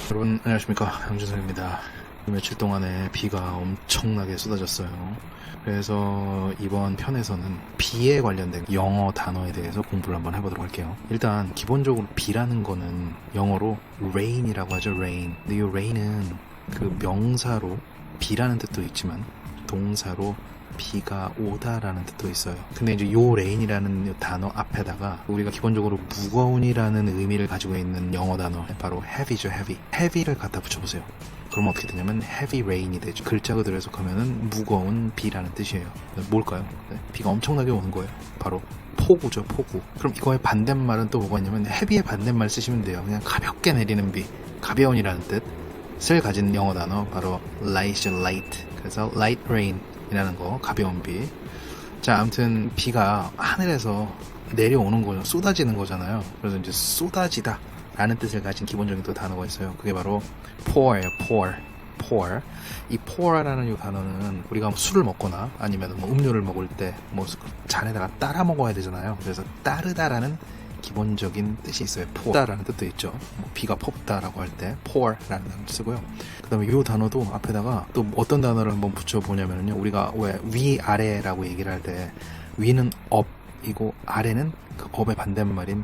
여러분 안녕하십니까, 양준석입니다. 며칠 동안에 비가 엄청나게 쏟아졌어요. 그래서 이번 편에서는 비에 관련된 영어 단어에 대해서 공부를 한번 해보도록 할게요. 일단 기본적으로 비라는 거는 영어로 rain이라고 하죠. rain. 근데 이 rain은 그 명사로 비라는 뜻도 있지만 동사로 비가 오다라는 뜻도 있어요. 근데 이제 요 rain이라는 단어 앞에다가 우리가 기본적으로 무거운이라는 의미를 가지고 있는 영어 단어 바로 heavy죠. heavy를 갖다 붙여보세요. 그럼 어떻게 되냐면 heavy rain이 되죠. 글자 그대로 해석하면은 무거운 비라는 뜻이에요. 뭘까요? 비가 엄청나게 오는 거예요. 바로 폭우죠. 폭우. 그럼 이거의 반대말은 또 뭐가 있냐면 heavy의 반대말 쓰시면 돼요. 그냥 가볍게 내리는 비, 가벼운이라는 뜻을 가진 영어 단어 바로 light이죠. light. 그래서 light rain 이라는 거, 가벼운 비. 자, 아무튼 비가 하늘에서 내려오는 거죠. 쏟아지는 거잖아요. 그래서 이제 쏟아지다 라는 뜻을 가진 기본적인 또 단어가 있어요. 그게 바로 pour예요. pour. 이 pour라는 이 단어는 우리가 술을 먹거나 아니면 뭐 음료를 먹을 때 뭐 잔에다가 따라 먹어야 되잖아요. 그래서 따르다라는 기본적인 뜻이 있어요. pour다라는 뜻도 있죠. 뭐 비가 폭다라고 할 때 pour라는 단어 쓰고요. 그 다음에 이 단어도 앞에다가 또 어떤 단어를 한번 붙여보냐면요. 우리가 왜 위아래라고 얘기를 할 때 위는 up이고 아래는 그 up의 반대말인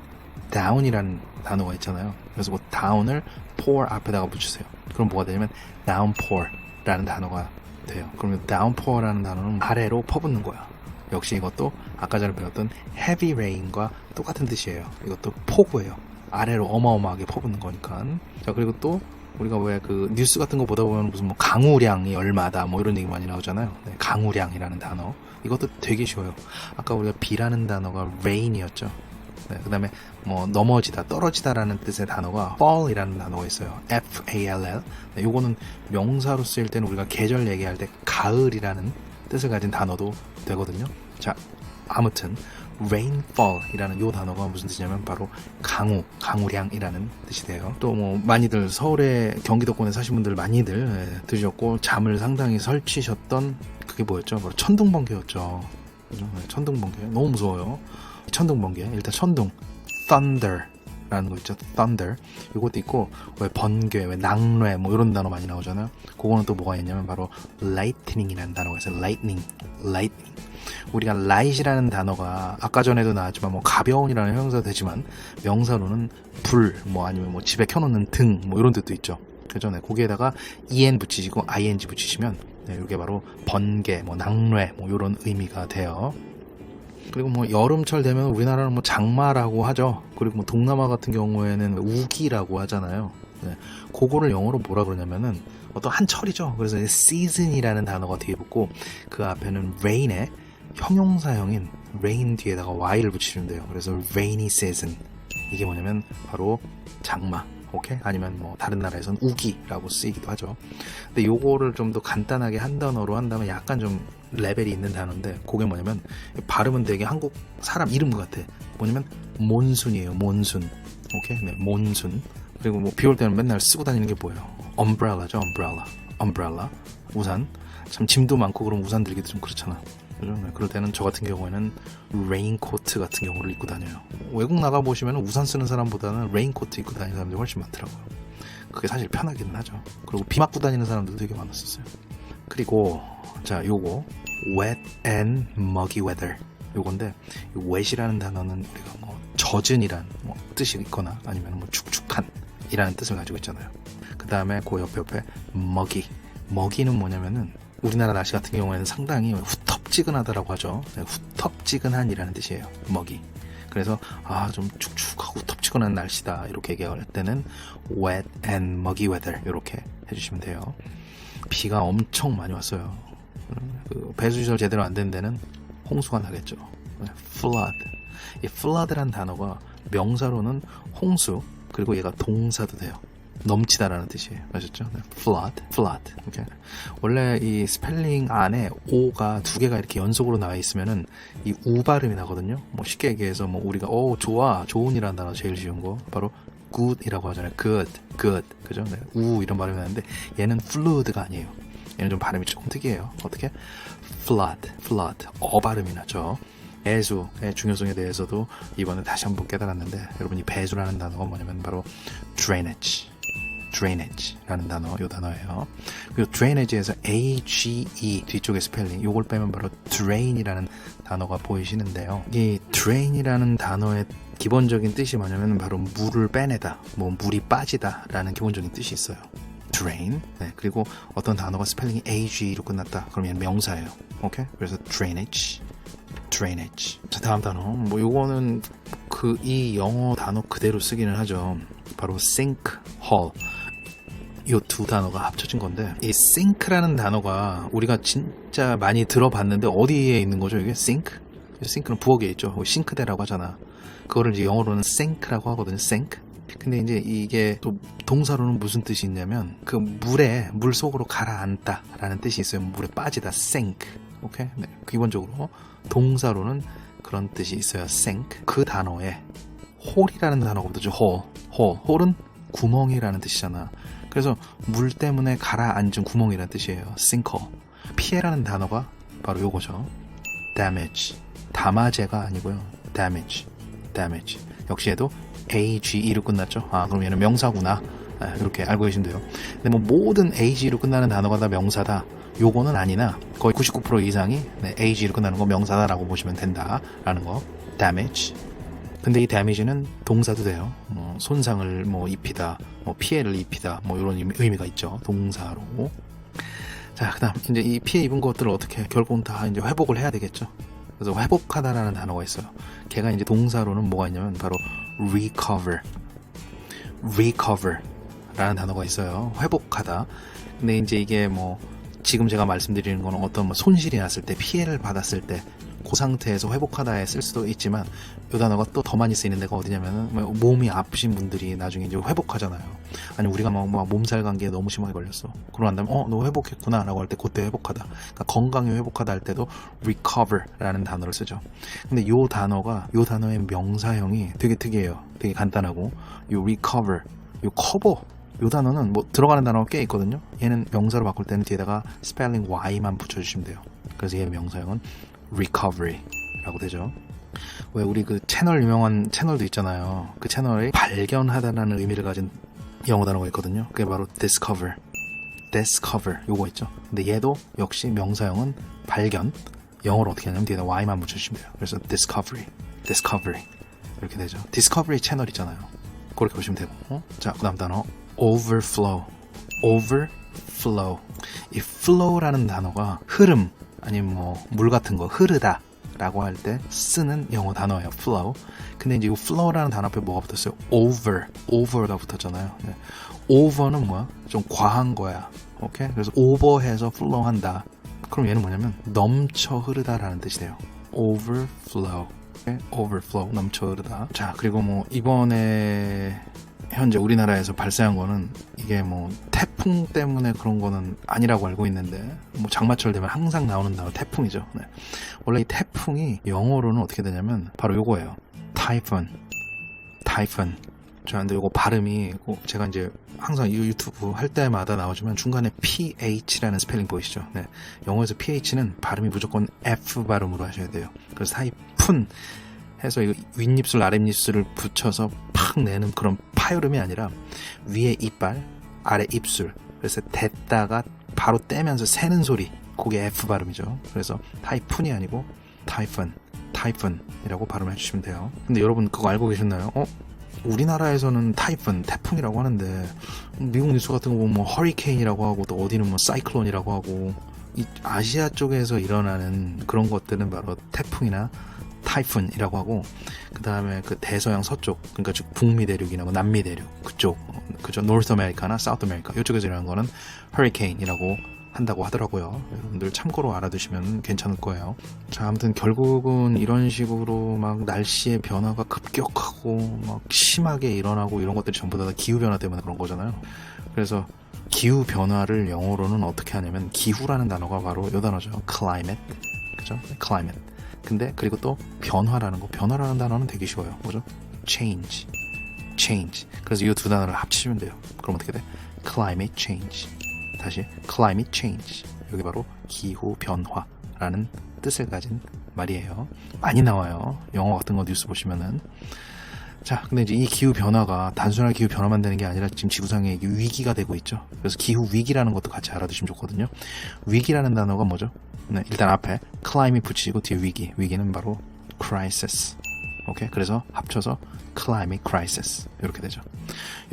down이라는 단어가 있잖아요. 그래서 그 down을 pour 앞에다가 붙이세요. 그럼 뭐가 되냐면 downpour라는 단어가 돼요. 그러면 downpour라는 단어는 아래로 퍼붓는 거야. 역시 이것도 아까 전에 배웠던 heavy rain과 똑같은 뜻이에요. 이것도 폭우예요. 아래로 어마어마하게 퍼붓는 거니까. 자, 그리고 또 우리가 왜 그 뉴스 같은 거 보다 보면 무슨 뭐 강우량이 얼마다 뭐 이런 얘기 많이 나오잖아요. 네, 강우량이라는 단어. 이것도 되게 쉬워요. 아까 우리가 비라는 단어가 rain이었죠. 네, 그 다음에 뭐 넘어지다, 떨어지다라는 뜻의 단어가 fall이라는 단어가 있어요. F-A-L-L. 네, 요거는 명사로 쓰일 때는 우리가 계절 얘기할 때 가을이라는 뜻을 가진 단어도 되거든요. 자, 아무튼 rainfall이라는 요 단어가 무슨 뜻이냐면 바로 강우량이라는 뜻이 돼요. 또 뭐 많이들 서울에 경기도권에 사신 분들 많이들 드셨고 잠을 상당히 설치셨던 그게 뭐였죠? 바로 천둥번개였죠. 그죠? 천둥번개 너무 무서워요. 천둥번개 일단 천둥 thunder라는 거 있죠. thunder 이것도 있고 왜 번개, 왜 낙뢰 뭐 이런 단어 많이 나오잖아요. 그거는 또 뭐가 있냐면 바로 lightning이라는 단어가 있어요. lightning. 우리가 light이라는 단어가 아까 전에도 나왔지만 뭐 가벼운이라는 형용사도 되지만 명사로는 불, 뭐 아니면 뭐 집에 켜놓는 등 뭐 이런 뜻도 있죠. 그죠? 네, 거기에다가 en 붙이시고 ing 붙이시면 네, 이게 바로 번개, 뭐 낙뢰 뭐 이런 의미가 돼요. 그리고 뭐 여름철 되면 우리나라는 뭐 장마라고 하죠. 그리고 뭐 동남아 같은 경우에는 우기라고 하잖아요. 네, 그거를 영어로 뭐라 그러냐면은 어떤 한 철이죠. 그래서 season이라는 단어가 뒤에 붙고 그 앞에는 rain의 형용사형인 rain 뒤에다가 y를 붙이면 돼요. 그래서 rainy season 이게 뭐냐면 바로 장마. 오케이? 아니면 뭐 다른 나라에서는 우기라고 쓰이기도 하죠. 근데 요거를 좀 더 간단하게 한 단어로 한다면 약간 좀 레벨이 있는 단어인데 그게 뭐냐면 발음은 되게 한국 사람 이름 같아. 뭐냐면 몬순이에요. 몬순. 오케이? 네, 몬순. 그리고 뭐 비 올 때는 맨날 쓰고 다니는 게 뭐예요? umbrel라죠. umbrella. 우산. 참 짐도 많고 그럼 우산 들기도 좀 그렇잖아. 그죠? 네, 그럴 때는 저 같은 경우에는 레인코트 같은 경우를 입고 다녀요. 외국 나가보시면 우산 쓰는 사람보다는 레인코트 입고 다니는 사람들이 훨씬 많더라고요. 그게 사실 편하기는 하죠. 그리고 비 맞고 다니는 사람들도 되게 많았었어요. 그리고 자, 요거 wet and muggy weather 요건데 wet이라는 단어는 우리가 뭐 젖은이란 뭐 뜻이 있거나 아니면 뭐 축축한 이라는 뜻을 가지고 있잖아요. 그 다음에 그 옆에 muggy는 뭐냐면은 우리나라 날씨 같은 경우에는 상당히 후텁지근하다라고 하죠. 네, 후텁지근한이라는 뜻이에요. muggy. 그래서 좀 축축하고 후텁지근한 날씨다 이렇게 얘기할 때는 wet and muggy weather 이렇게 해주시면 돼요. 비가 엄청 많이 왔어요. 그 배수시설 제대로 안 된 데는 홍수가 나겠죠. flood. 이 flood란 단어가 명사로는 홍수 그리고 얘가 동사도 돼요. 넘치다라는 뜻이에요. 아셨죠? 네, flood. Okay. 원래 이 스펠링 안에 O가 두 개가 이렇게 연속으로 나와 있으면은 이 우 발음이 나거든요. 뭐 쉽게 얘기해서 뭐 우리가 좋아, 좋은이라는 단어 제일 쉬운 거 바로 good이라고 하잖아요. good. 그죠? 네, 우 이런 발음이 나는데 얘는 fluid가 아니에요. 얘는 좀 발음이 조금 특이해요. 어떻게? flood. 발음이 나죠. 배수의 중요성에 대해서도 이번에 다시 한번 깨달았는데 여러분 이 배수라는 단어가 뭐냐면 바로 drainage. drainage라는 단어, 요 단어예요. 그리고 drainage에서 AGE 뒤쪽에 스펠링, 요걸 빼면 바로 drain이라는 단어가 보이시는데요. 이 drain이라는 단어의 기본적인 뜻이 뭐냐면 바로 물을 빼내다, 뭐 물이 빠지다 라는 기본적인 뜻이 있어요. drain. 네, 그리고 어떤 단어가 스펠링이 AGE로 끝났다. 그러면 명사예요. 오케이? 그래서 drainage. 자, 다음 단어. 뭐 요거는 이 영어 단어 그대로 쓰기는 하죠. 바로 sink, hole. 요 두 단어가 합쳐진 건데, 이 sink라는 단어가 우리가 진짜 많이 들어봤는데 어디에 있는 거죠? 이게 sink? sink는 부엌에 있죠. 싱크대라고 하잖아. 그거를 이제 영어로는 sink라고 하거든요. sink. 근데 이제 이게 또 동사로는 무슨 뜻이 있냐면 그 물 속으로 가라앉다 라는 뜻이 있어요. 물에 빠지다, sink. 오케이? 네. 기본적으로 동사로는 그런 뜻이 있어요. sink. 그 단어에 hole이라는 단어가 붙었죠. hole은 구멍이라는 뜻이잖아. 그래서 물 때문에 가라앉은 구멍이라는 뜻이에요. sinkhole. 피해라는 단어가 바로 요거죠. damage. 담화제가 아니고요. damage. 역시 얘도 AGE로 끝났죠. 아, 그럼 얘는 명사구나. 이렇게 알고 계시면 돼요. 근데 뭐 모든 AG로 끝나는 단어가 다 명사다. 요거는 아니나 거의 99% 이상이 AG로 끝나는 거 명사다라고 보시면 된다라는 거. damage. 근데 이 damage는 동사도 돼요. 손상을 입히다, 피해를 입히다, 이런 의미가 있죠. 동사로. 자, 그다음 이제 이 피해 입은 것들을 어떻게 결국은 다 이제 회복을 해야 되겠죠. 그래서 회복하다라는 단어가 있어요. 걔가 이제 동사로는 뭐가 있냐면 바로 recover라는 단어가 있어요. 회복하다. 근데 이제 이게 지금 제가 말씀드리는 거는 어떤 손실이 났을 때, 피해를 받았을 때, 그 상태에서 회복하다에 쓸 수도 있지만, 이 단어가 또 더 많이 쓰이는 데가 어디냐면은, 몸이 아프신 분들이 나중에 이제 회복하잖아요. 아니, 우리가 몸살 감기에 너무 심하게 걸렸어. 그러고 난 다음에, 너 회복했구나 라고 할 때, 그때 회복하다. 그러니까 건강에 회복하다 할 때도 recover라는 단어를 쓰죠. 근데 요 단어의 명사형이 되게 특이해요. 되게 간단하고, 요 recover, 요 cover, 요 단어는 들어가는 단어가 꽤 있거든요. 얘는 명사로 바꿀 때는 뒤에다가 스펠링 Y만 붙여주시면 돼요. 그래서 얘의 명사형은 recovery라고 되죠. 왜 우리 그 유명한 채널도 있잖아요. 그 채널이 발견하다라는 의미를 가진 영어 단어가 있거든요. 그게 바로 discover 요거 있죠. 근데 얘도 역시 명사형은 발견. 영어로 어떻게 하냐면 뒤에다 Y만 붙여주시면 돼요. 그래서 discovery 이렇게 되죠. discovery 채널 있잖아요. 그렇게 보시면 되고. 자, 그 다음 단어 overflow. 이 flow라는 단어가 흐름 아니면 물 같은 거 흐르다 라고 할 때 쓰는 영어 단어예요. flow. 근데 이제 이 flow라는 단어 앞에 뭐가 붙었어요? over가 붙었잖아요. 네. over는 뭐야? 좀 과한 거야. 오케이? 그래서 over해서 flow한다. 그럼 얘는 뭐냐면 넘쳐 흐르다라는 뜻이 돼요. overflow. 넘쳐 흐르다. 자, 그리고 이번에 현재 우리나라에서 발생한 거는 이게 태풍 때문에 그런 거는 아니라고 알고 있는데 장마철 되면 항상 나오는 단어 태풍이죠. 네. 원래 이 태풍이 영어로는 어떻게 되냐면 바로 요거예요. typhoon. 자, 근데 요거 발음이 제가 이제 항상 유튜브 할 때마다 나오지만 중간에 PH라는 스펠링 보이시죠? 네. 영어에서 PH는 발음이 무조건 F 발음으로 하셔야 돼요. 그래서 타이푼 해서 이거 윗입술 아랫입술을 붙여서 팍 내는 그런 파열음이 아니라 위에 이빨 아래 입술, 그래서 댔다가 바로 떼면서 새는 소리, 그게 F 발음이죠. 그래서 타이푼이 아니고 타이푼이라고 발음해 주시면 돼요. 근데 여러분 그거 알고 계셨나요? 우리나라에서는 태풍이라고 하는데 미국 뉴스 같은 거 보면 허리케인이라고 하고 또 어디는 사이클론이라고 하고, 이 아시아 쪽에서 일어나는 그런 것들은 바로 태풍이나 타이푼이라고 하고, 그 다음에 그 대서양 서쪽, 그러니까 즉 북미 대륙이나 남미 대륙 그쪽, 그죠, 노스 아메리카나 사우스 아메리카 이쪽에서 일어나는 거는 허리케인이라고 한다고 하더라고요. 여러분들 참고로 알아두시면 괜찮을 거예요. 자, 아무튼 결국은 이런 식으로 날씨의 변화가 급격하고 심하게 일어나고 이런 것들이 전부 다 기후 변화 때문에 그런 거잖아요. 그래서 기후 변화를 영어로는 어떻게 하냐면 기후라는 단어가 바로 이 단어죠. climate, 그죠? climate. 근데 그리고 또 변화라는 단어는 되게 쉬워요. 뭐죠? change. 그래서 이 두 단어를 합치시면 돼요. 그럼 어떻게 돼? climate change. 다시 climate change. 여기 바로 기후 변화라는 뜻을 가진 말이에요. 많이 나와요. 영어 같은 거 뉴스 보시면은. 자, 근데 이제 이 기후 변화가 단순한 기후 변화만 되는 게 아니라 지금 지구상에 이게 위기가 되고 있죠. 그래서 기후 위기라는 것도 같이 알아두시면 좋거든요. 위기라는 단어가 뭐죠? 네, 일단 앞에 climate 붙이고 뒤에 위기. 위기는 바로 crisis. 오케이? 그래서 합쳐서 climate crisis. 이렇게 되죠.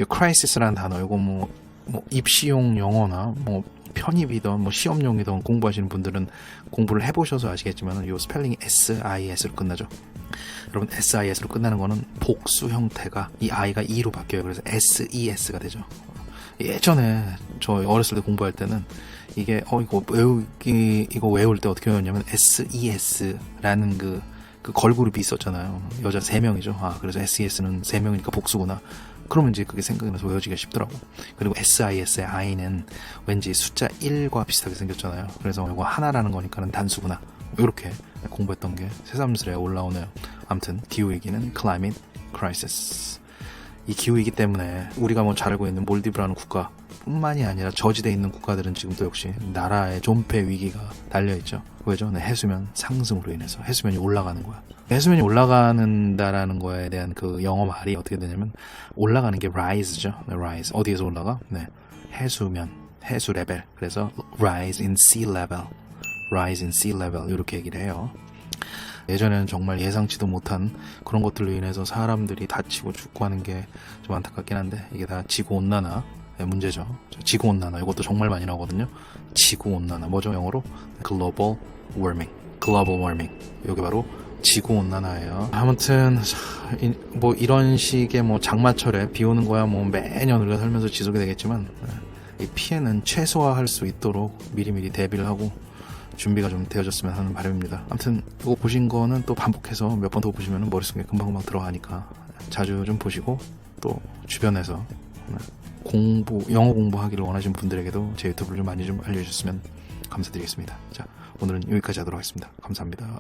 이 crisis라는 단어, 이거 뭐 입시용 영어나 뭐 편입이든 뭐 시험용이든 공부하시는 분들은 공부를 해보셔서 아시겠지만 이 스펠링이 SIS로 끝나죠. 여러분 SIS로 끝나는 거는 복수 형태가 이 I가 E로 바뀌어요. 그래서 SES가 되죠. 예전에 저 어렸을 때 공부할 때는 이게 이거 외울 때 어떻게 외웠냐면 SES라는 그 걸그룹이 있었잖아요. 여자 3명이죠. 그래서 SES는 3명이니까 복수구나. 그러면 이제 그게 생각이 나서 외워지기가 쉽더라고. 그리고 SIS의 I는 왠지 숫자 1과 비슷하게 생겼잖아요. 그래서 이거 하나라는 거니까는 단수구나. 이렇게 공부했던 게 새삼스레 올라오네요. 아무튼 기후위기는 climate crisis. 이 기후위기 때문에 우리가 뭐 잘 알고 있는 몰디브라는 국가 뿐만이 아니라 저지대에 있는 국가들은 지금도 역시 나라의 존폐 위기가 달려있죠. 왜죠? 네, 해수면 상승으로 인해서 해수면이 올라가는 거야. 해수면이 올라가는다라는 거에 대한 그 영어 말이 어떻게 되냐면 올라가는 게 rise죠. 네, rise. 어디에서 올라가? 네, 해수면, 해수 레벨. 그래서 rise in sea level. rise in sea level 이렇게 얘기를 해요. 예전에는 정말 예상치도 못한 그런 것들로 인해서 사람들이 다치고 죽고 하는 게 좀 안타깝긴 한데 이게 다 지구온난화의 문제죠. 지구온난화 이것도 정말 많이 나오거든요. 지구온난화 뭐죠 영어로? Global warming. Global warming. 이게 바로 지구온난화예요. 아무튼 뭐 이런 식의 뭐 장마철에 비 오는 거야 뭐 매년 우리가 살면서 지속이 되겠지만 이 피해는 최소화할 수 있도록 미리미리 대비를 하고 준비가 좀 되어졌으면 하는 바람입니다. 아무튼 이거 보신 거는 또 반복해서 몇 번 더 보시면 머릿속에 금방금방 들어가니까 자주 좀 보시고 또 주변에서 영어 공부하기를 원하시는 분들에게도 제 유튜브를 좀 많이 좀 알려주셨으면 감사드리겠습니다. 자, 오늘은 여기까지 하도록 하겠습니다. 감사합니다.